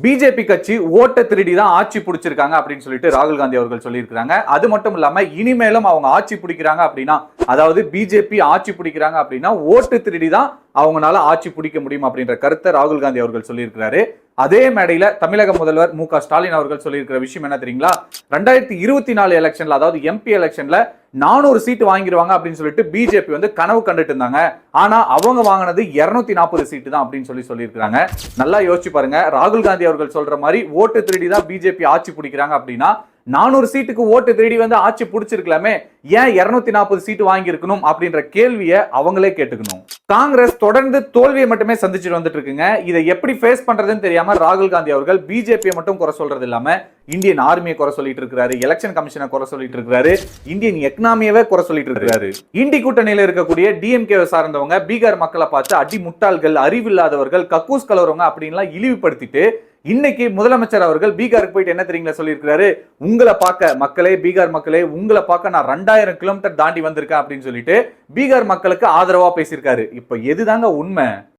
BJP கட்சி ஓட்ட திருடி தான் ஆட்சி பிடிச்சிருக்காங்க அப்படின்னு சொல்லிட்டு ராகுல் காந்தி அவர்கள் சொல்லியிருக்காங்க. அது மட்டும் இல்லாம இனிமேலும் அவங்க ஆட்சி பிடிக்கிறாங்க அப்படின்னா, அதாவது பிஜேபி ஆட்சி பிடிக்கிறாங்க அப்படின்னா ஓட்டு திருடி தான் அவங்களால ஆட்சி பிடிக்க முடியும் அப்படின்ற கருத்தை ராகுல் காந்தி அவர்கள் சொல்லியிருக்கிறாரு. அதே மேடையில தமிழக முதல்வர் மு.க. ஸ்டாலின் அவர்கள் சொல்லியிருக்கிற விஷயம் என்ன தெரியுங்களா? 2024 எலெக்ஷன்ல, அதாவது எம்பி எலெக்ஷன்ல 400 சீட்டு வாங்கிடுவாங்க அப்படின்னு சொல்லிட்டு பிஜேபி வந்து கனவு கண்டுட்டு இருந்தாங்க. ஆனா அவங்க வாங்கினது 240 சீட்டு தான் அப்படின்னு சொல்லியிருக்காங்க. நல்லா யோசிச்சு பாருங்க. ராகுல் காந்தி அவர்கள் சொல்ற மாதிரி ஓட்டு திருடி தான் பிஜேபி ஆட்சி பிடிக்கிறாங்க அப்படின்னா 400 சீட்டுக்கு ஓட்டு திருடி வந்து ஆட்சி பிடிச்சிருக்கலாமே, ஏன் 240 சீட்டு வாங்கி இருக்கணும் அப்படின்ற கேள்வியை அவங்களே கேட்டுக்கணும். காங்கிரஸ் தொடர்ந்து தோல்வியை மட்டுமே சந்திச்சுட்டு வந்துட்டு இருக்குங்க. இதை எப்படி ஃபேஸ் பண்றதுன்னு தெரியாம ராகுல் காந்தி அவர்கள் பிஜேபியை மட்டும் குறை சொல்றது இல்லாம இந்தியன் ஆர்மியை குறை சொல்லிட்டு இருக்காரு, எலெக்ஷன் கமிஷனை குறை சொல்லிட்டு இருக்காரு, இந்தியன் எக்கனாமியவே குறை சொல்லிட்டு இருக்காரு. இண்டி கூட்டணியில இருக்கக்கூடிய டிஎம்கே சார்ந்தவங்க பீகார் மக்களை பார்த்து அடி முட்டாள்கள், அறிவில்லாதவர்கள், கக்கூஸ் கலவரவங்க அப்படின்லாம் இழிவுபடுத்திட்டு இன்னைக்கு முதலமைச்சர் அவர்கள் பீகாருக்கு போயிட்டு என்ன தெரியுங்களா சொல்லியிருக்காரு? உங்களை பார்க்க மக்களே, பீகார் மக்களே, உங்களை பார்க்க நான் 2000 கிலோமீட்டர் தாண்டி வந்திருக்கேன் அப்படின்னு சொல்லிட்டு பீகார் மக்களுக்கு ஆதரவா பேசியிருக்காரு. இப்ப எதுதாங்க உண்மை?